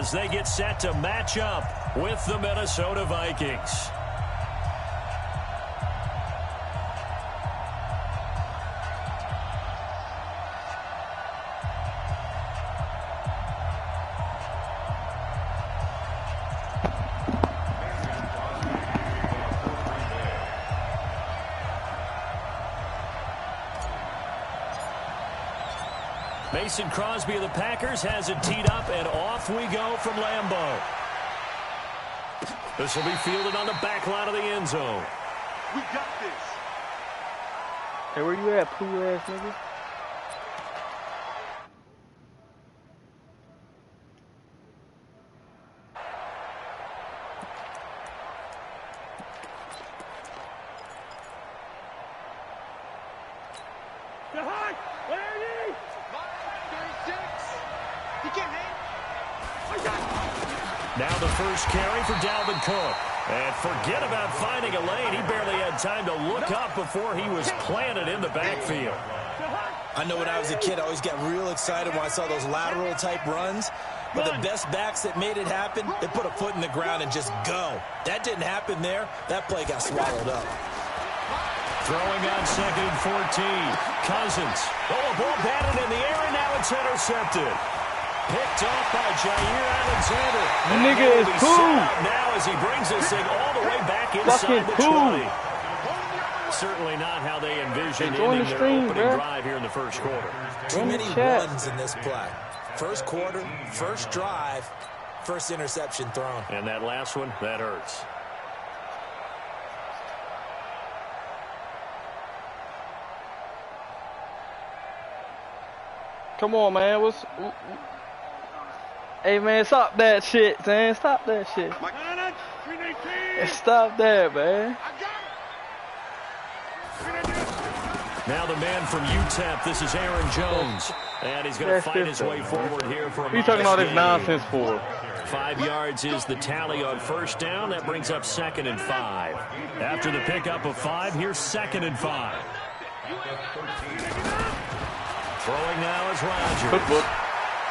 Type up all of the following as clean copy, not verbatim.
as they get set to match up with the Minnesota Vikings. Mason Crosby of the Packers has it teed up, and off we go from Lambeau. This will be fielded on the back line of the end zone. We got this. Hey, where you at, poo ass nigga? Now the first carry for Dalvin Cook. And forget about finding a lane. He barely had time to look up before he was planted in the backfield. I know when I was a kid, I always got real excited when I saw those lateral type runs. But the best backs that made it happen, they put a foot in the ground and just go. That didn't happen there. That play got swallowed up. Throwing on 2nd and 14. Cousins. Oh, a ball batted in the air, and now it's intercepted. Picked off by Jair Alexander. The nigga is cool. Now as he brings this thing all the way back inside the 20. Certainly not how they envisioned ending their opening drive here in the first quarter. Too many runs in this play. First quarter, first drive, first interception thrown. And that last one, that hurts. Come on, man. Hey, man, stop that shit, man. Stop that shit. Stop that, man. Now the man from UTEP, this is Aaron Jones. And he's going to fight his way forward here for a What are you talking all this nonsense for? 5 yards is the tally on first down. That brings up 2nd and 5. After the pickup of 5, here's 2nd and 5. Throwing now is Rodgers.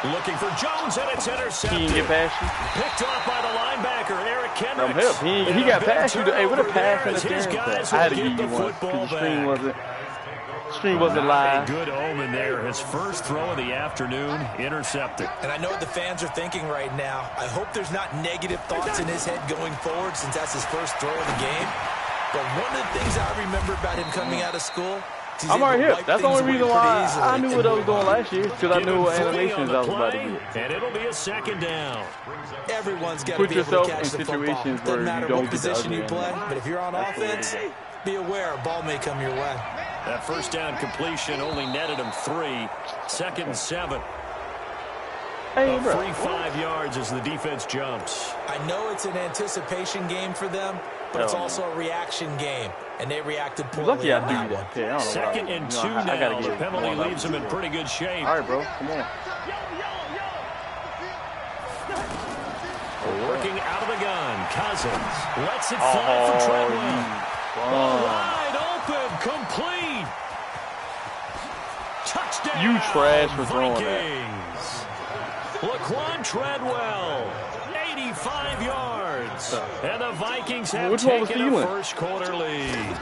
Looking for Jones, and it's intercepted. He didn't get past you. Picked off by the linebacker, Eric Kendricks. He got past you. Hey, what a pass interference. I had to give you the one football because the back. screen wasn't live. A good omen there. His first throw of the afternoon, intercepted. And I know what the fans are thinking right now. I hope there's not negative thoughts in his head going forward since that's his first throw of the game. But one of the things I remember about him coming out of school, I'm right here. That's the only reason why I knew what I was doing last year, because I knew what animations I was about to do. And it'll be a 2nd down. Everyone's got to be able to catch the football. Doesn't matter what position you play, but if you're on offense, be aware a ball may come your way. That first down completion only netted him 3. 2nd and 7. Hey, a free 5 yards as the defense jumps. I know it's an anticipation game for them, but it's also a reaction game, and they reacted poorly. Lucky I do that. Yeah, 2nd and 2 now. The penalty leaves them in pretty good shape. All right, bro. Come on. Working out of the gun. Cousins lets it fly for Treadwell. Wide open. Complete. Touchdown. You trash for throwing that. Laquan Treadwell. 85 yards. And the Vikings have taken a first quarter lead.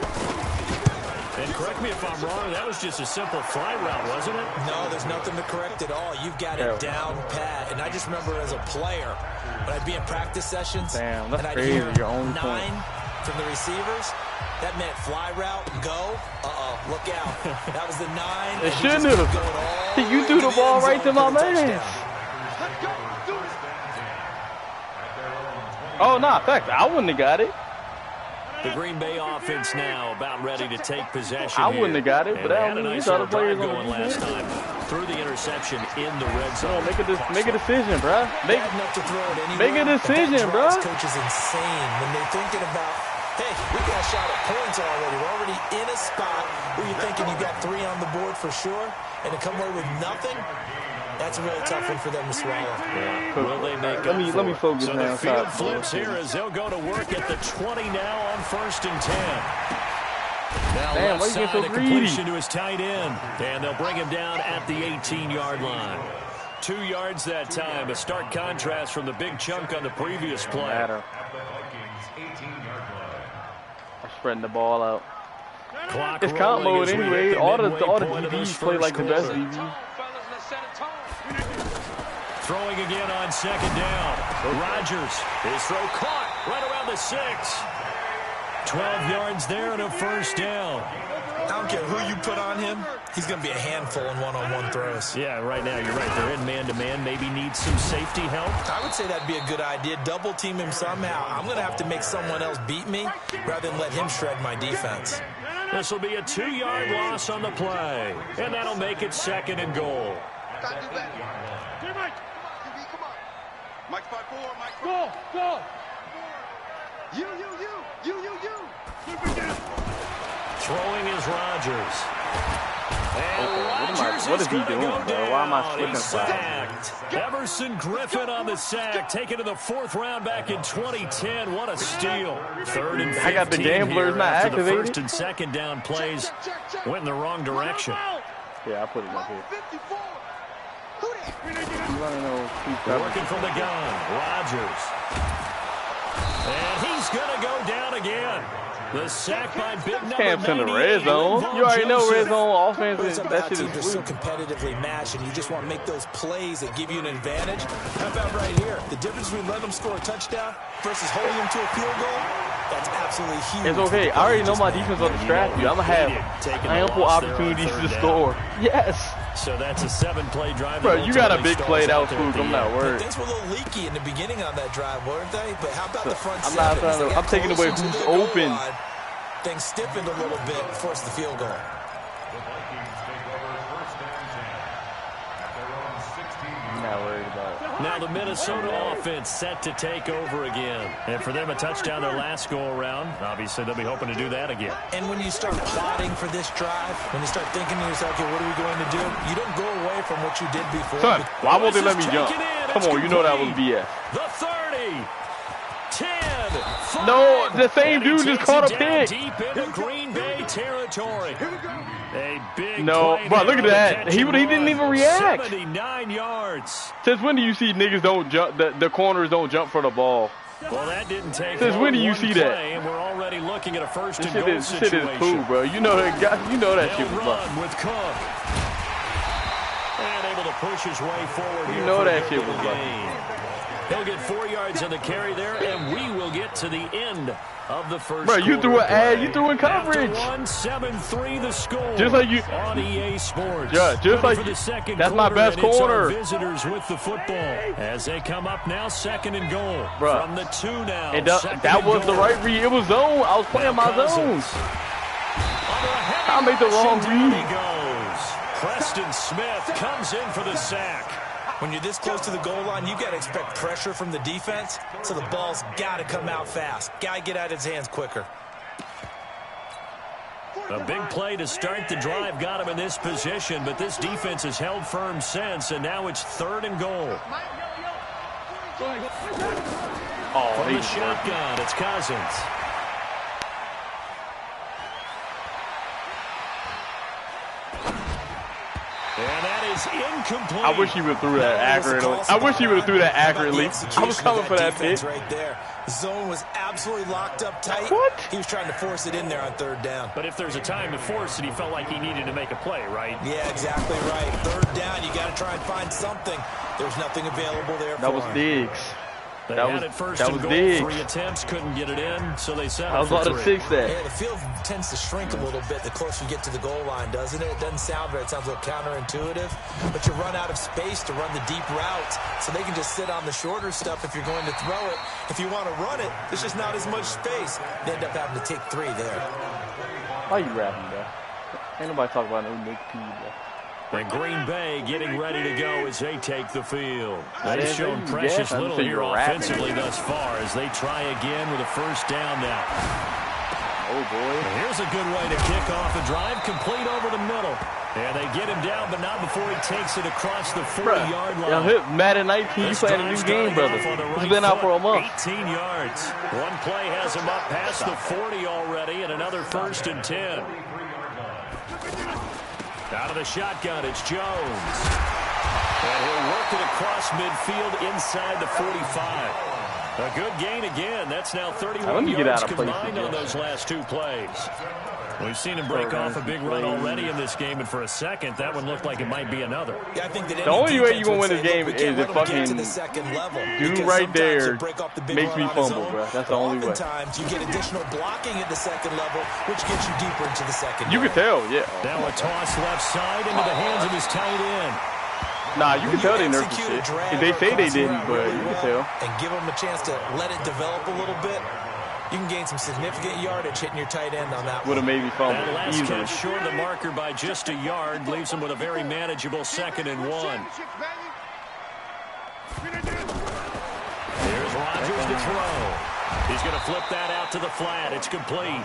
And correct me if I'm wrong, that was just a simple fly route, wasn't it? No, there's nothing to correct at all. You've got it down pat. And I just remember as a player, when I'd be in practice sessions, and I'd hear 9 from the receivers, that meant fly route, go, look out. That was the 9. It shouldn't have. You threw the ball right to my man. Oh, no, in fact, I wouldn't have got it. The Green Bay offense now about ready to take possession. I wouldn't have got it, but that had a nice little drive going last time. Threw the interception in the red zone. Make a decision, bro. Make a decision, bro. Coach is insane when they're thinking about, hey, we got a shot at points already. We're already in a spot where you're thinking you got 3 on the board for sure, and to come away with nothing. That's a really tough one for them to swallow. Yeah. Will they make let me focus so now. The field flips here as they'll go to work at the 20 now on 1st and 10. Now left side, a completion to his tight end. And they'll bring him down at the 18-yard line. 2 yards that time. A stark contrast from the big chunk on the previous play. I'm spreading the ball out. Clock it's comp mode anyway. All the DBs play like the best DB. Throwing again on second down. Rodgers, his throw caught right around the 6. 12 yards there and a first down. I don't care who you put on him. He's going to be a handful in one-on-one throws. Yeah, right now you're right. They're in man-to-man. Maybe need some safety help. I would say that'd be a good idea. Double team him somehow. I'm going to have to make someone else beat me rather than let him shred my defense. This will be a 2-yard loss on the play. And that'll make it 2nd and goal. Mike 5-4, Mike. Go. You. Throwing is Rodgers. And what is he doing, bro? Why am I slipping sacked? Everson Griffin on the sack, taken to the 4th round back in 2010. What a steal. 3rd and 15 I got the gamblers not after the activated. 1st and 2nd down plays went in the wrong direction. Yeah, I put it up here. Working from the gun, Rodgers. And he's going to go down again. The sack by big number Camp's in the red zone. You already know red zone offense. That shit is so competitively matched, and you just want to make those plays that give you an advantage. How about right here? The difference between letting them score a touchdown versus holding them to a field goal, that's absolutely huge. It's okay. I already know my defense will distract you. I'm going to have ample opportunities to score. Yes. So that's a 7-play drive. Bro, you got a big played out spook. I'm not worried. Things were a little leaky in the beginning on that drive, weren't they? But how about the front I'm not trying to. I'm taking away who's open. Things stiffened a little bit, forced the field goal. I'm not worried about it. Now the Minnesota offense set to take over again. And for them, a touchdown their last go-around. Obviously, they'll be hoping to do that again. And when you start plotting for this drive, when you start thinking to yourself, okay, what are we going to do? You don't go away from what you did before. Son, why won't they let me jump? Come on, you know that was BS. The 30. 10. 5, no, the same dude just caught a pick. Deep into Green Bay territory. A big no, bro, look at that. He didn't even react. 79 yards. Since when do you see niggas don't jump? The corners don't jump for the ball. Well, that didn't take. Since when do you see that? And we're already looking at a first and goal situation. This shit is cool, bro. You know that guy. You know that shit was run with Cook. And able to push his way forward. You know that shit was He'll get 4 yards on the carry there, and we will get to the end of the first. Bro, you threw an ad. You threw in coverage. 7-3 the score. Just like you on EA Sports. Yeah, just like for the second that's my best corner. Visitors with the football as they come up now, 2nd and goal. Bro, from the 2 now. And that was the right read. It was zone. I was playing my zones. I made the wrong read. Preston Smith comes in for the sack. When you're this close to the goal line, you got to expect pressure from the defense, so the ball's got to come out fast. Got to get out of his hands quicker. A big play to start the drive got him in this position, but this defense has held firm since, and now it's 3rd and goal. From the shotgun, it's Cousins. And that is incomplete. I wish he would have threw that accurately. I wish he would have threw that accurately. I was coming for that pitch. Right there. The zone was absolutely locked up tight. What? He was trying to force it in there on 3rd down. But if there's a time to force it, he felt like he needed to make a play, right? Yeah, exactly right. 3rd down, you got to try and find something. There's nothing available there for him. That was Diggs. They that had was, it first that and was goal. Diggs. 3 attempts, couldn't get it in, so they settled. I was about to 6 that. Yeah, the field tends to shrink a little bit the closer you get to the goal line, doesn't it? It doesn't sound right. It sounds a little counterintuitive. But you run out of space to run the deep routes, so they can just sit on the shorter stuff if you're going to throw it. If you want to run it, there's just not as much space. They end up having to take 3 there. Why you rapping, bro? Ain't nobody talking about no Nick P, bro. And Green Bay getting ready to go as they take the field. They've shown precious little here offensively thus far as they try again with a first down now. Oh, boy. And here's a good way to kick off a drive, complete over the middle. And they get him down, but not before he takes it across the 40-yard line. Yo, Madden 19, you playing a new game, brother. He's been out for a month. 18 yards. One play has him up past the 40 already, and another 1st and 10. Out of the shotgun, it's Jones. And he'll work it across midfield inside the 45. A good gain again. That's now 31 yards combined on those last two plays. We've seen him break off a big run already in this game, and for a second, that one looked like it might be another. Yeah, I think that the only way you're going to win this game is if fucking dude right there makes me fumble, bro. That's the only way. Oftentimes, you get additional blocking at the second level, which gets you deeper into the second. You can tell, yeah. Now a toss left side into the hands of his tight end. Nah, you can tell they nerfed the shit. They say they didn't, but you can tell. And give them a chance to let it develop a little bit. You can gain some significant yardage hitting your tight end on that. Would have made me fumble. That last catch short of the marker by just a yard leaves him with a very manageable 2nd and 1. Here's Rodgers to throw. He's going to flip that out to the flat. It's complete.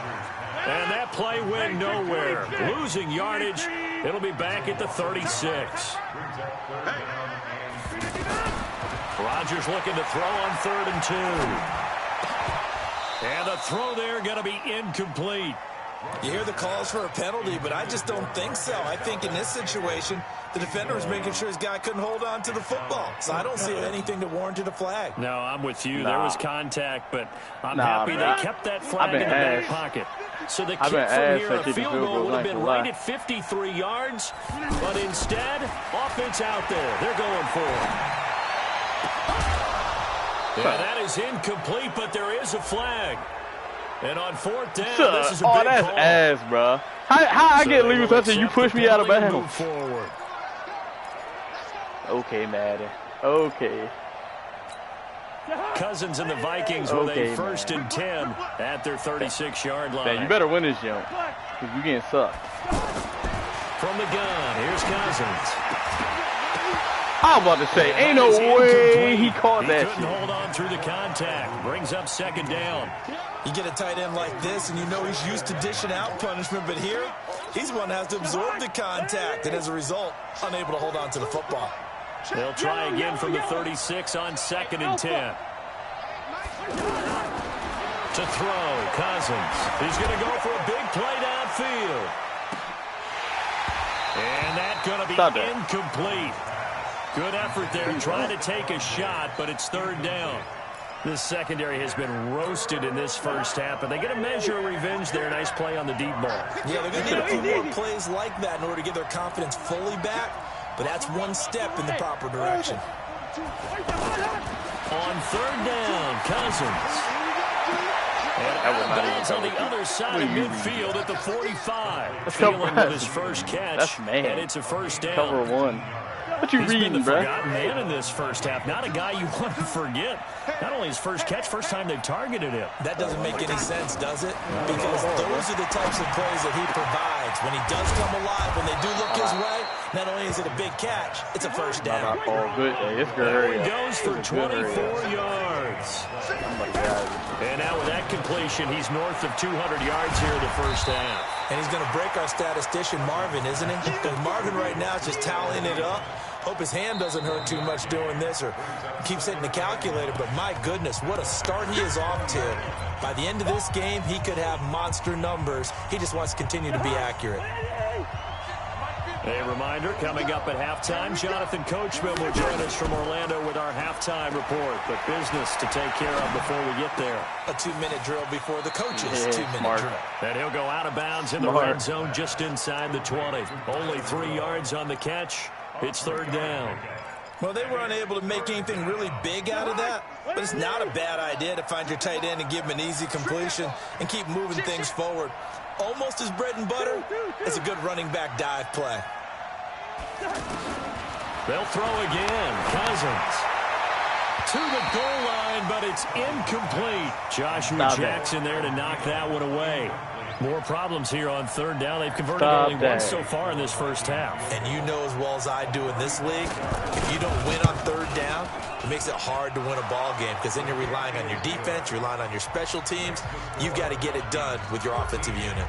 And that play went nowhere. Losing yardage. It'll be back at the 36. Rodgers looking to throw on 3rd and 2. And the throw there going to be incomplete. You hear the calls for a penalty, but I just don't think so. I think in this situation, the defender was making sure his guy couldn't hold on to the football. So I don't see anything to warranted a flag. No, I'm with you. There was contact, but I'm happy they kept that flag in the back pocket. So the kick from here, a field goal would have been right at 53 yards, but instead, offense out there. They're going for it. Yeah, that is incomplete, but there is a flag. And on 4th down, this is a big call. That's ass, bro. How I get legal touch and you push me out of bounds? Okay, Madden. Okay. Cousins and the Vikings with a 1st and 10 at their 36-yard line. Man, you better win this jump, because you getting sucked. From the gun, here's Cousins. I'm about to say, ain't no way he caught that shit. He couldn't hold on through the contact. Brings up 2nd down. You get a tight end like this, and you know he's used to dishing out punishment, but here, he's one that has to absorb the contact, and as a result, unable to hold on to the football. They'll try again from the 36 on 2nd and 10. To throw, Cousins. He's going to go for a big play downfield. And that's going to be incomplete. Good effort there, trying to take a shot, but it's 3rd down. This secondary has been roasted in this first half, but they get a measure of revenge there. Nice play on the deep ball. Yeah, they're going to need a few more plays like that in order to get their confidence fully back, but that's one step in the proper direction. On 3rd down, Cousins. And out of bounds on the other side of midfield at the 45. Feeling with his first catch, and it's a 1st down. Cover 1. What you reading, been the bro? Forgotten man in this first half. Not a guy you want to forget. Not only his first catch, first time they've targeted him. That doesn't make any sense, does it? Because those are the types of plays that he provides. When he does come alive, when they do look his way, not only is it a big catch, it's a 1st down. Oh, good. Hey, it's good. There he goes for 24 yards. And now with that completion, he's north of 200 yards here in the first half. And he's going to break our statistician Marvin, isn't he? Because Marvin right now is just tallying it up. Hope his hand doesn't hurt too much doing this or keeps hitting the calculator. But my goodness, what a start he is off to. By the end of this game, he could have monster numbers. He just wants to continue to be accurate. A reminder, coming up at halftime, Jonathan Coachman will join us from Orlando with our halftime report. But business to take care of before we get there. A 2-minute drill before the coaches' 2-minute drill. And he'll go out of bounds in the red zone just inside the 20. Only 3 yards on the catch. It's 3rd down. Well, they were unable to make anything really big out of that, but it's not a bad idea to find your tight end and give him an easy completion and keep moving things forward. Almost as bread and butter as a good running back dive play. They'll throw again. Cousins to the goal line, but it's incomplete. Joshua Jackson there to knock that one away. More problems here on 3rd down. They've converted only once so far in this first half. And you know as well as I do in this league, if you don't win on 3rd down, it makes it hard to win a ball game because then you're relying on your defense, you're relying on your special teams. You've got to get it done with your offensive unit.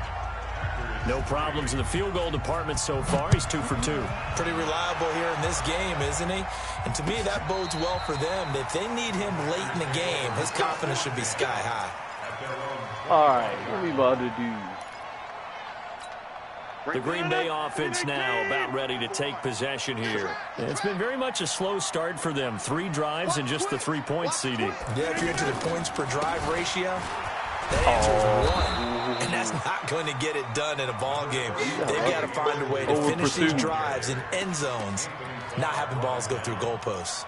No problems in the field goal department so far. He's 2 for 2. Pretty reliable here in this game, isn't he? And to me, that bodes well for them. If they need him late in the game, his confidence should be sky high. All right, what we about to do? The Green Bay offense now about ready to take possession here. It's been very much a slow start for them. 3 drives and just the 3 points, CD. Yeah, if you're into the points per drive ratio, that answer is 1. And that's not going to get it done in a ball game. They've got to find a way to finish these drives in end zones, not having balls go through goalposts.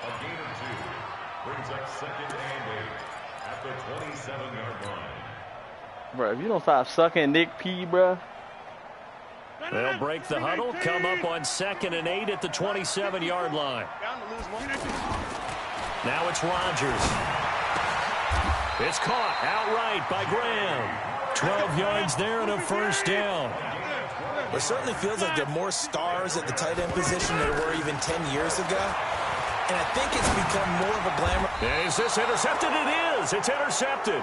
A gain of 2 brings up 2nd and 8 at the 27-yard line. Bro, if you don't stop sucking Nick P, bro. They'll break the huddle, come up on 2nd and 8 at the 27-yard line. Now it's Rodgers. It's caught outright by Graham. 12 yards there and a first down. It certainly feels like there are more stars at the tight end position than there were even 10 years ago. And I think it's become more of a glamour. Is this intercepted? It is. It's intercepted.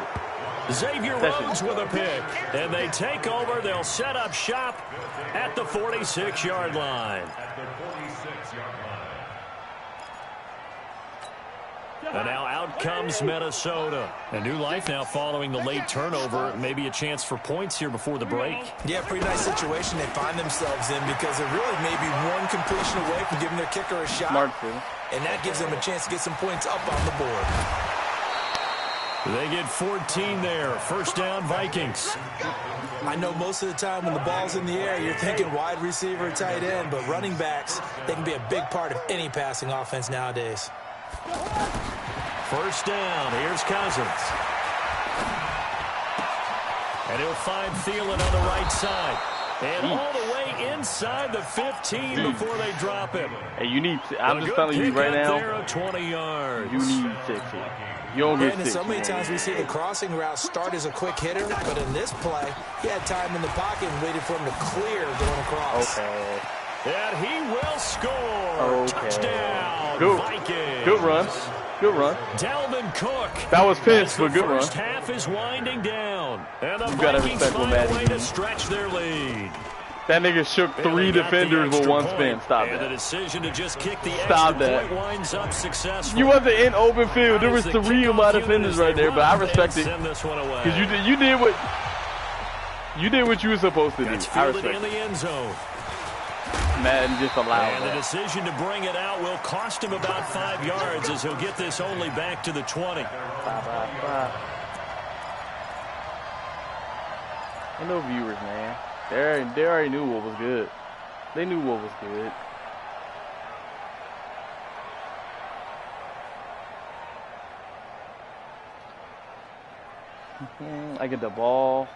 Xavier Rhodes with a pick. And they take over. They'll set up shop at the 46-yard line. And now out comes Minnesota. A new life now following the late turnover. Maybe a chance for points here before the break. Yeah, pretty nice situation they find themselves in because they're really maybe one completion away from giving their kicker a shot. And that gives them a chance to get some points up on the board. They get 14 there. First down, Vikings. I know most of the time when the ball's in the air, you're thinking wide receiver, tight end, but running backs, they can be a big part of any passing offense nowadays. First down. Here's Cousins. And he'll find Thielen on the right side. And all the way inside the 15 before they drop him. Hey, you need to, I'm just telling you right now, there at 20 yards. You need 6 here. You don't get 6. So many times we see the crossing route start as a quick hitter, but in this play, he had time in the pocket and waited for him to clear going across. Okay. And he will score. Touchdown, Vikings. Good run. Good run. Dalvin Cook. That was pitched, but good run. First half is winding down. And the Vikings find a way to stretch their lead. That nigga shook 3 defenders with 1 spin. Stop that. The decision to just kick the Stop that. point winds up successful. You wasn't in open field. There was 3 of my defenders right there, but I respect it. Because you did what you were supposed to do. I respect it. In the end zone. Madden just allowed And the decision to bring it out will cost him about 5 yards as he'll get this only back to the 20. And no viewers, man. They already knew what was good. They knew what was good. I get the ball.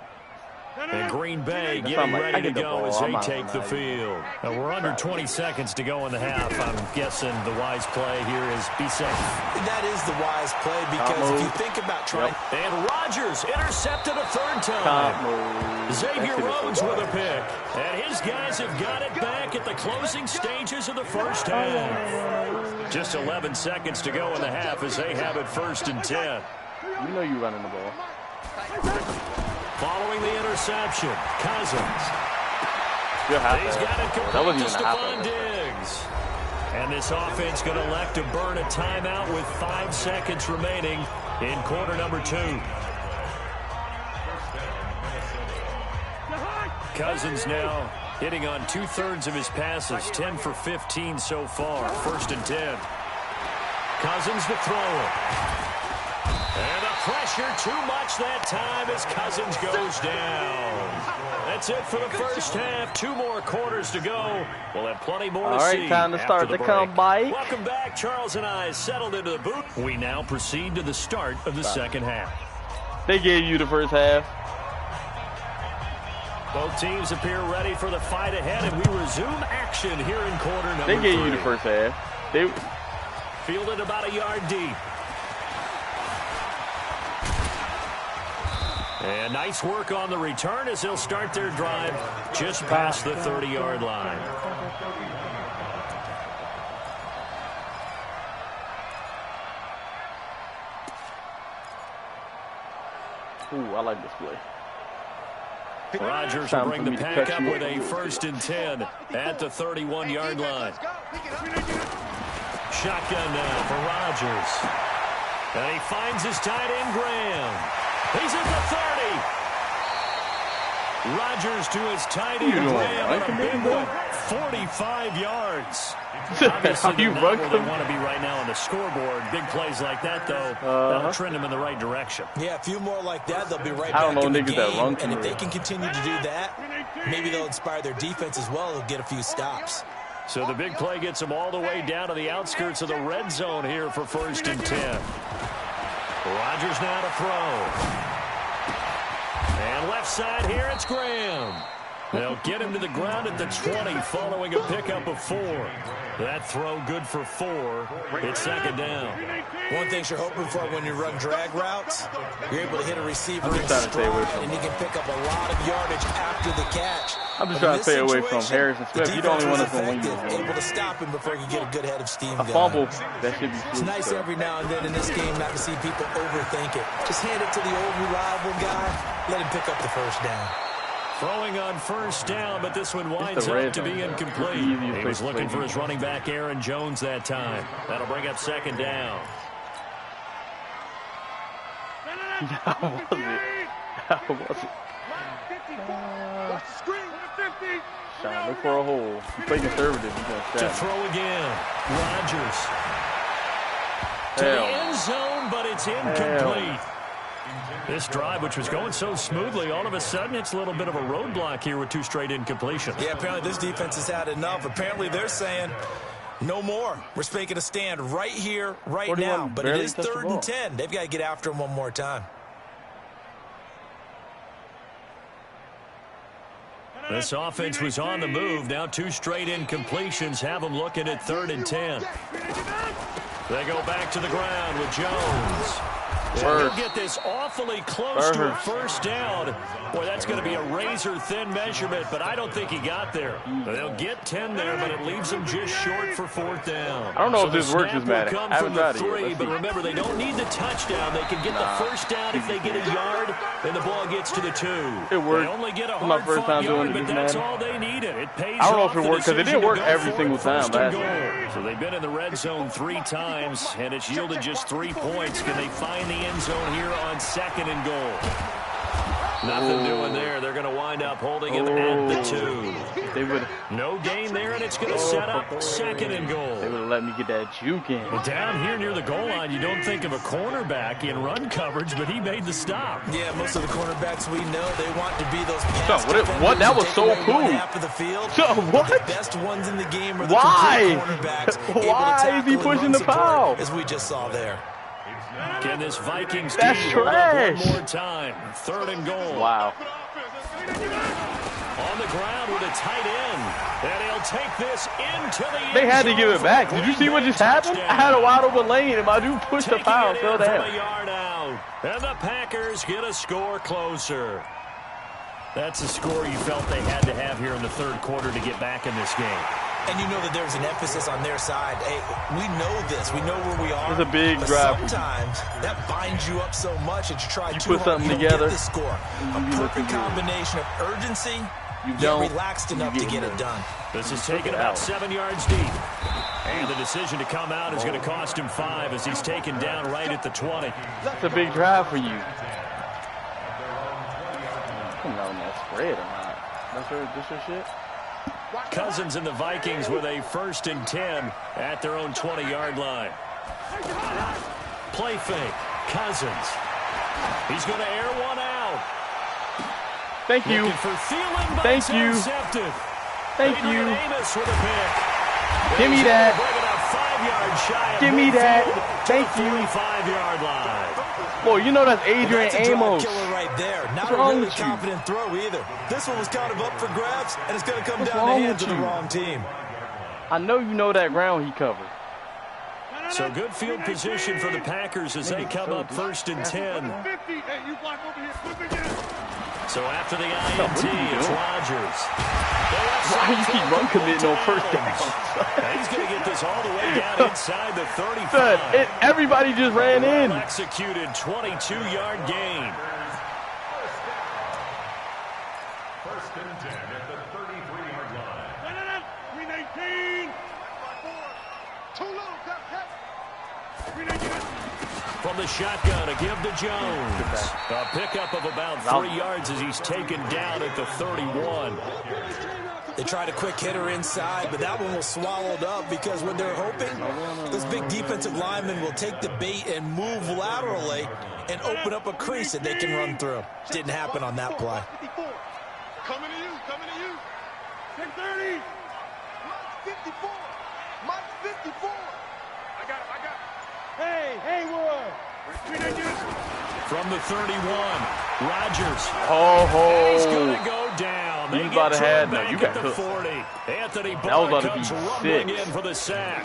And Green Bay getting ready to go as they take the field. And we're under 20 seconds to go in the half. I'm guessing the wise play here is be safe. That is the wise play because if you think about trying. And Rodgers intercepted a 3rd time. Xavier Rhodes with a pick. And his guys have got it back at the closing stages of the first half. Just 11 seconds to go in the half as they have it 1st and 10. You know you're running the ball. Following the interception, Cousins. He's got it complete to Stephon Diggs. And this offense going to elect to burn a timeout with 5 seconds remaining in quarter number 2. Cousins now hitting on 2/3 of his passes, 10 for 15 so far. 1st and 10. Cousins to throw it. And the pressure too much that time as Cousins goes down. That's it for the first half. 2 more quarters to go. We'll have plenty more to see. All right, time to start the comeback. Welcome back. Charles and I settled into the booth. We now proceed to the start of the second half. They gave you the first half. Both teams appear ready for the fight ahead, and we resume action here in quarter number 3. They gave you the first half. They fielded about a yard deep. And nice work on the return as they'll start their drive just past the 30-yard line. Ooh, I like this play. Rodgers will bring the pack up with a 1st and 10 at the 31-yard line. Shotgun now for Rodgers. And he finds his tight end, Graham. He's at the Rodgers to his tight end, Graham, and a big one, 45 yards. Obviously, they're not where they want to be right now on the scoreboard. Big plays like that, though, that'll trend them in the right direction. Yeah, a few more like that, they'll be right back in the game. And if they can continue to do that, maybe they'll inspire their defense as well. They'll get a few stops. So the big play gets them all the way down to the outskirts of the red zone here for 1st and 10. Rodgers now to throw. And left side here, it's Graham. They'll get him to the ground at the 20 following a pickup of 4. That throw good for 4. It's 2nd down. One thing you're hoping for when you run drag routes, you're able to hit a receiver in stride, and you can pick up a lot of yardage after the catch. I'm just trying to stay away from Harrison Smith. You don't even want to win. Able to stop him before he can get a good head of steam going. A fumble, that should be It's nice every now and then in this game not to see people overthink it. Just hand it to the old reliable guy. Let him pick up the 1st down. Throwing on 1st down, but this one winds up to be incomplete. He was looking for his running back, Aaron Jones, that time. That'll bring up 2nd down. How was it? How was it? Trying to look for a hole. You play conservative, you're going to throw again. Rodgers. To the end zone, but it's incomplete. This drive, which was going so smoothly, all of a sudden it's a little bit of a roadblock here with 2 straight incompletions. Yeah, apparently this defense has had enough. Apparently they're saying no more. We're making a stand right here, right now. But it is 3rd and 10. They've got to get after him one more time. This offense was on the move. Now 2 straight incompletions have them looking at 3rd and 10. They go back to the ground with Jones. He'll get this awfully close to a 1st down. Boy, that's going to be a razor-thin measurement, but I don't think he got there. They'll get 10 there, but it leaves them just short for 4th down. I don't know if this works as Matt. I haven't tried it yet. But remember, they don't need the touchdown. They can get the 1st down if they get a yard, and the ball gets to the 2. It worked. They only get a my first time doing it, but that's all they needed. It pays I don't know off if it worked because it didn't work every single time. So they've been in the red zone 3 times, and it's yielded just 3 points. Can they find the end zone here on 2nd and goal? Nothing doing there. They're going to wind up holding him at the 2. They would. No gain there, and it's going to set up 2nd and goal. They would have let me get that juke in. Well, down here near the goal line, you don't think of a cornerback in run coverage, but he made the stop. Yeah, most of the cornerbacks we know, they want to be those pass what? That was so cool. Half of the field. What? The best ones in the game are the cornerbacks. Why is he pushing the foul? As we just saw there. Can this Vikings team hold up one more time? 3rd and goal. Wow. On the ground with a tight end. And he'll take this into the end. They had to give it back. Did you see what just happened? I had a wide open lane, and my dude pushed the foul. Fell down. And the Packers get a score closer. That's a score you felt they had to have here in the 3rd quarter to get back in this game. And you know that there's an emphasis on their side. Hey, we know this. We know where we are. It's a big drive. Sometimes that binds you up so much that you try to put something together. Get the score. A perfect combination of urgency. You don't. Relaxed enough to get it done. This is taken about 7 yards deep. And the decision to come out is going to cost him 5 as he's taken down right at the 20. That's a big drive for you. I don't know on that spread or not. That's your shit? Cousins and the Vikings with a 1st and 10 at their own 20-yard line. Play fake. Cousins. He's going to air one out. Thank you. For Thielen, Thank you. Intercepted. Thank you. Amos with a pick. Give me that. Give me that. Thank you. 45-yard line. Boy, you know that's Adrian Amos. Killer right there. Not a really confident throw either. This one was kind of up for grabs, and it's going to come down the hands of the wrong team. I know you know that ground he covered. So good field position for the Packers as they come up 1st and 10. So after the INT, it's Rodgers. Why do you keep run committing on 1st down? He's going to get this all the way down inside the 35. Everybody just ran in. Executed 22-yard gain. 1st and 10 at the 33-yard line. 319. Too low. from the shotgun to give to Jones. A pickup of about 3 yards as he's taken down at the 31. They tried a quick hitter inside, but that one was swallowed up because when they're hoping, this big defensive lineman will take the bait and move laterally and open up a crease that they can run through. Didn't happen on that play. Coming to you, coming to you. 630. Mike 54. Mike 54. I got him. Hey, Haywood. From the 31, Rodgers. Oh, He's going to go down. He's about to have that. You got the 40. Anthony that was Barr about to comes be rumbling 6. in for the sack.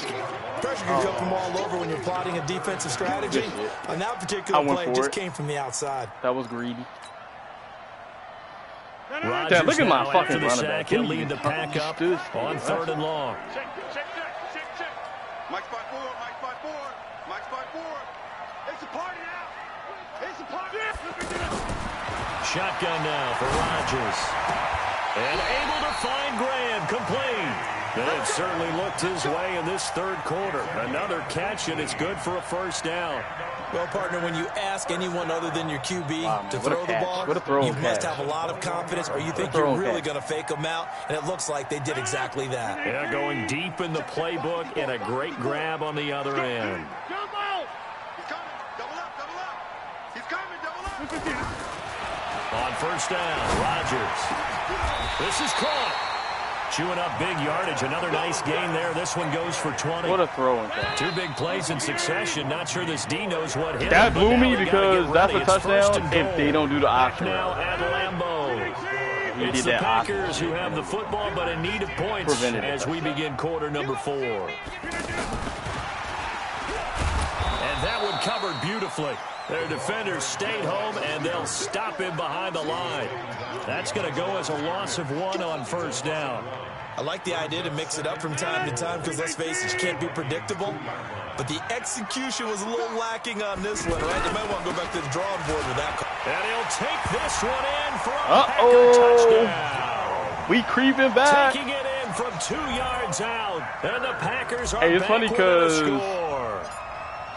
Pressure can come from all over when you're plotting a defensive strategy. On that particular play, it just came from the outside. That was greedy. Rodgers Damn, look at my now fucking after the running sack. back. He'll lead the pack up on 3rd and long. Check. Mike spot 4. Mike spot 4. Mike spot 4. It's a party now. It's a party. Shotgun now for Rodgers. And able to find Graham, complete. And it certainly looked his way in this 3rd quarter. Another catch, and it's good for a 1st down. Well, partner, when you ask anyone other than your QB to throw the ball, you must have a lot of confidence, or you think you're really going to fake them out, and it looks like they did exactly that. Yeah, going deep in the playbook and a great grab on the other end. Jump out. He's coming. Double up. He's coming. Double up. On 1st down, Rodgers. This is caught. Chewing up big yardage. Another nice gain there. This one goes for 20. What a throw in that. 2 big plays in succession. Not sure this D knows what hit. That blew me because that's a touchdown if they don't do the option. Now at Lambeau. It's the Packers who have the football, but in need of points as we begin quarter number 4. And that one covered beautifully. Their defenders stayed home, and they'll stop him behind the line. That's going to go as a loss of 1 on 1st down. I like the idea to mix it up from time to time because, let's face it, you can't be predictable. But the execution was a little lacking on this one, right? They might want to go back to the drawing board with that call. And he'll take this one in for a Packer touchdown. We creeping back. Taking it in from 2 yards out. And the Packers are it's back funny with because a score.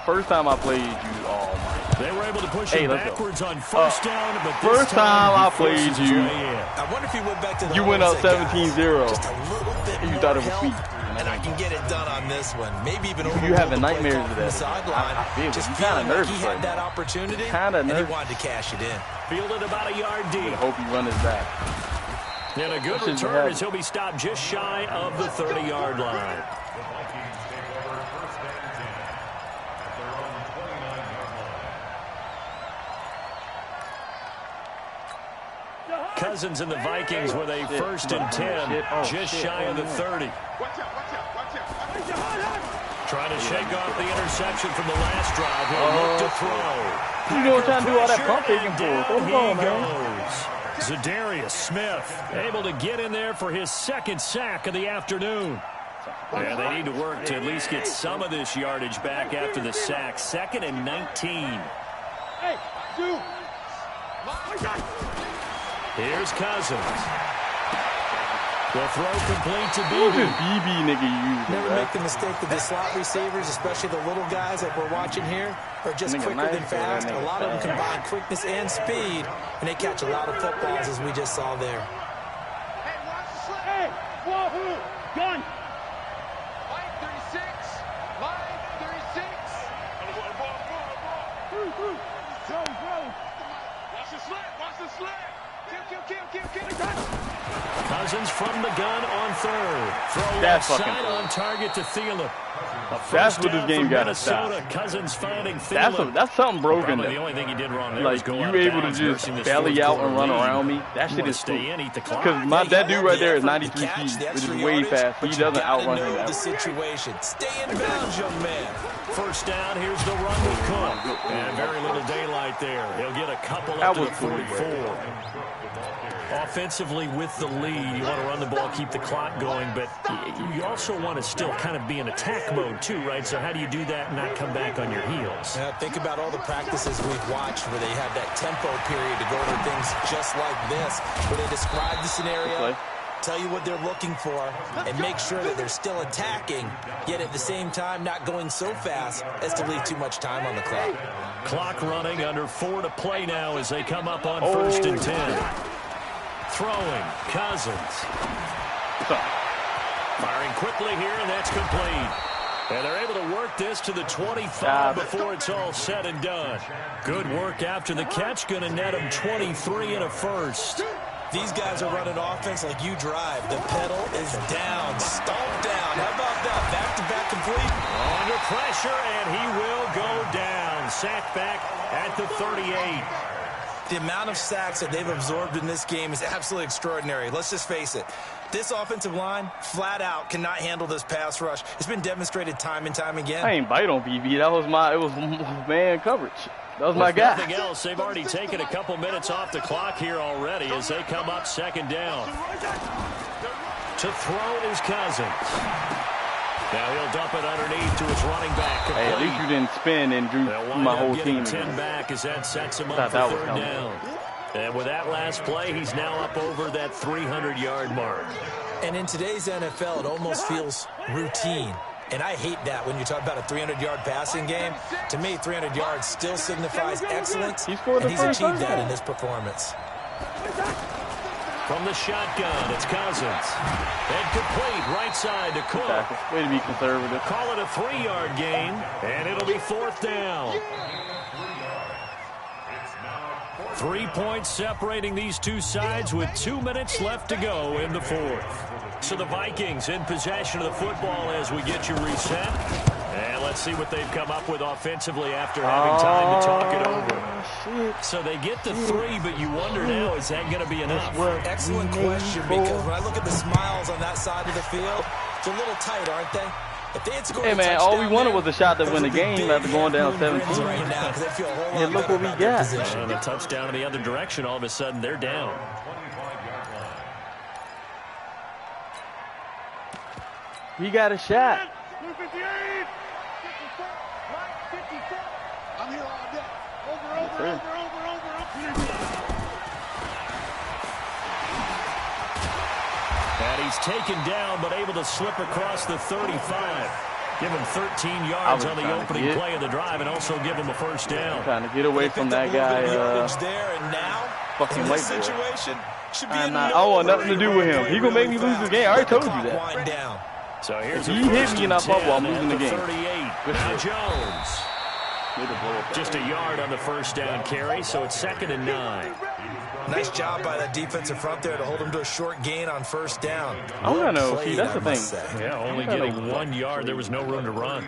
First time I played you, oh my. They were able to push it backwards on 1st down, but this first time I played you, I wonder if he went back to the you went up 17-0. Just a little bit you more thought it was help, sweet. and I can get it done on this one. Maybe even over you having the nightmares of that. Sideline. I feel just kind of nervous. He had that opportunity, and he wanted to cash it in. Fielded about a yard deep. I hope he run his back. And a good return as he'll be stopped just shy of the 30-yard line. Cousins and the Vikings with a 1st and 10, just shy of the 30. Trying to shake off the interception from the last drive. He'll look to throw. You know what trying to do all that pump faking for? Hold on, man. Zadarius Smith able to get in there for his 2nd sack of the afternoon. Yeah, they need to work to at least get some of this yardage back after the sack. 2nd and 19. Hey, dude. Here's Cousins. The throw complete to Who's BB. this BB nigga you? Never make the mistake that the slot receivers, especially the little guys that we're watching here, are just quicker than fast. A lot of them combine quickness and speed, and they catch a lot of footballs, as we just saw there. Hey, watch the slip. Hey, wahoo, gun. Mike 36. Mike 36. Watch the slip. Watch the slip. Kill. Cousins from the gun on 3rd. Throw That's left fucking side cool. on target to Thielen. That's what this game got to stop. Cousins finding Thielen. That's something broken. The only thing he did wrong there like was go you out of able to bounds, just nursing this belly 4th out quarter and run lead. around me. That shit is stay in, eat the clock. because that dude right there is 93 feet, which is way fast. He doesn't outrun him. The situation. Stay in bounds, young man. 1st down, here's the run with Cook. And very little daylight there. He'll get a couple up to the 44. Offensively with the lead, you want to run the ball, keep the clock going, but you also want to still kind of be in attack mode too, right? So how do you do that and not come back on your heels? Think about all the practices we've watched where they have that tempo period to go over things just like this, where they describe the scenario, tell you what they're looking for, and make sure that they're still attacking, yet at the same time not going so fast as to leave too much time on the clock. Clock running, under 4 to play now as they come up on 1st and 10. Throwing, Cousins. Firing quickly here, and that's complete. And they're able to work this to the 25 before it's all said and done. Good work after the catch. Going to net him 23 and a first. These guys are running offense like you drive. The pedal is down, stomp down. How about that? Back-to-back complete. Under pressure, and he will go down. Sacked back at the 38. The amount of sacks that they've absorbed in this game is absolutely extraordinary. Let's just face it. This offensive line, flat out, cannot handle this pass rush. It's been demonstrated time and time again. I ain't bite on BB. It was man coverage. That was my guy. Nothing else. They've already taken a couple minutes off the clock here already as they come up 2nd down. To throw is Cousins. Now he'll dump it underneath to his running back. Hey, at least you didn't spin and drew my whole team. 10 back as that sets him up for 3rd down. And with that last play, he's now up over that 300-yard mark. And in today's NFL, it almost feels routine. And I hate that when you talk about a 300-yard passing game. To me, 300 yards still signifies excellence, and he's achieved that in this performance. From the shotgun, it's Cousins. And complete, right side to Cook. Way to be conservative. Call it a 3-yard gain, and it'll be 4th down. 3 points separating these two sides with 2 minutes left to go in the 4th. So the Vikings in possession of the football as we get you reset. And let's see what they've come up with offensively after having time to talk it over. So they get the 3, but you wonder now, is that going to be enough? Excellent question, because when I look at the smiles on that side of the field, it's a little tight, aren't they? If they had scored hey, man, all we wanted was a shot to win the game after going down 17. Right now, and look what we got. And a touchdown in the other direction, all of a sudden, they're down. He got a shot. I'm here all day. Over. And he's taken down, but able to slip across the 35. Give him 13 yards on the opening play of the drive, and also give him a 1st down. Trying to get away from that guy. There and now, fucking white situation should be I want nothing to do with him. He gonna make me lose the game. I already told you that. So here's he hit me in that bubble, I'm losing the game. 38. Now Jones. Just a yard on the 1st down carry, so it's 2nd and 9. Nice job by that defensive front there to hold him to a short gain on 1st down. I want to know. See, that's the thing. Yeah, only getting 1 yard. There was no room to run.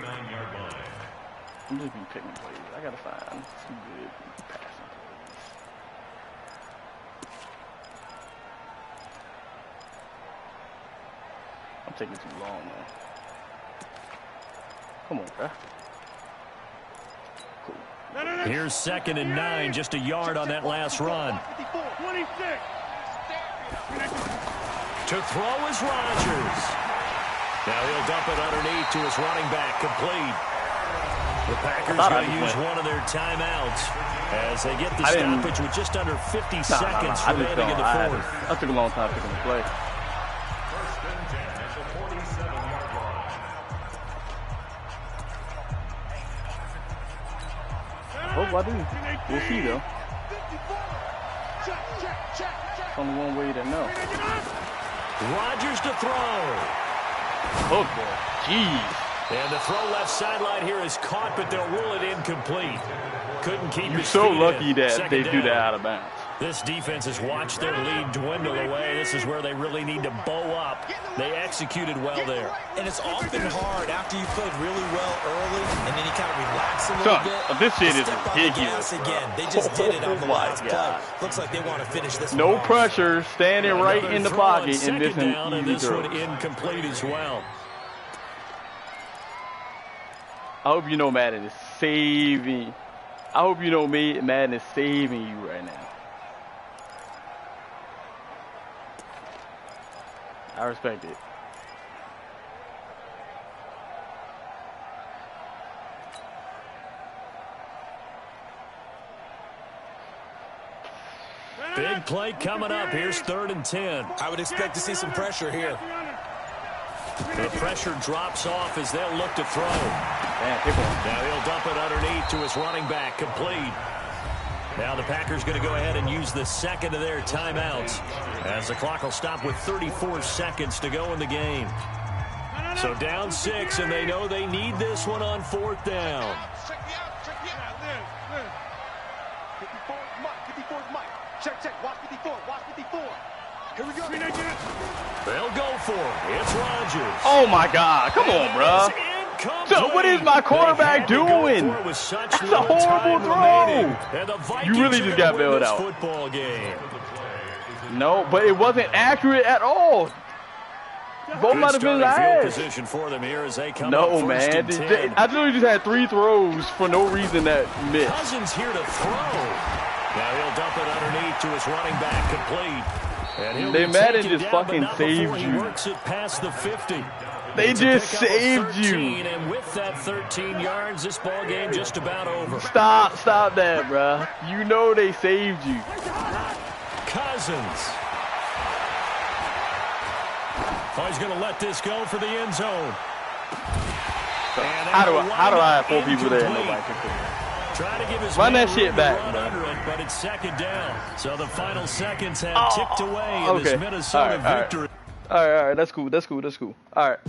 I'm just be picking plays. I gotta find some good passing plays. I'm taking too long, man. Come on, bro. Here's 2nd and 9, just a yard on that last run. 26. To throw is Rodgers. Now he'll dump it underneath to his running back, complete. The Packers going to use one of their timeouts as they get the stoppage with just under 50 seconds remaining in the 4th. I took a long time picking the play. Hope I do. We'll see, though. There's only one way to know. Rodgers to throw. Oh, boy. Jeez. And the throw left sideline here is caught, but they'll rule it incomplete. Couldn't keep You're his so feet lucky in. that they do that out of bounds. This defense has watched their lead dwindle away. This is where they really need to bow up. They executed well there. And it's often hard after you played really well early, and then you kind of relax a little bit. This shit is ridiculous. Again. They just did it on the last play. Looks like they want to finish this. No pressure, standing right in the pocket, and this one incomplete as well. I hope you know Madden is saving. I hope you know Madden is saving you right now. I respect it. Big play coming up. Here's 3rd and 10. I would expect to see some pressure here. The pressure drops off as they'll look to throw. Now he'll dump it underneath to his running back, complete. Now the Packers going to go ahead and use the second of their timeouts as the clock will stop with 34 seconds to go in the game. So down 6, and they know they need this one on 4th down. Check. Watch 54. Watch 54. Here we go. They'll go for it. It's Rodgers. Oh, my God. Come on, bro. So what is my quarterback doing? That's a horrible throw. You really just got bailed out. No, but it wasn't accurate at all. Both might have been last. No, man. I literally just had 3 throws for no reason that missed. Cousins here to throw. Now he'll dump it underneath to his running back, complete. And they Madden just fucking saved you. Works it past the 50. They just saved you. And with that 13 yards, this ball game just about over. Stop that, bruh. You know they saved you. Cousins. Oh, he's going to let this go for the end zone. How do I have 4 people there and nobody can put it? Run that shit back, bro. But it's 2nd down. So the final seconds have ticked away in this Minnesota victory. All right. That's cool. All right.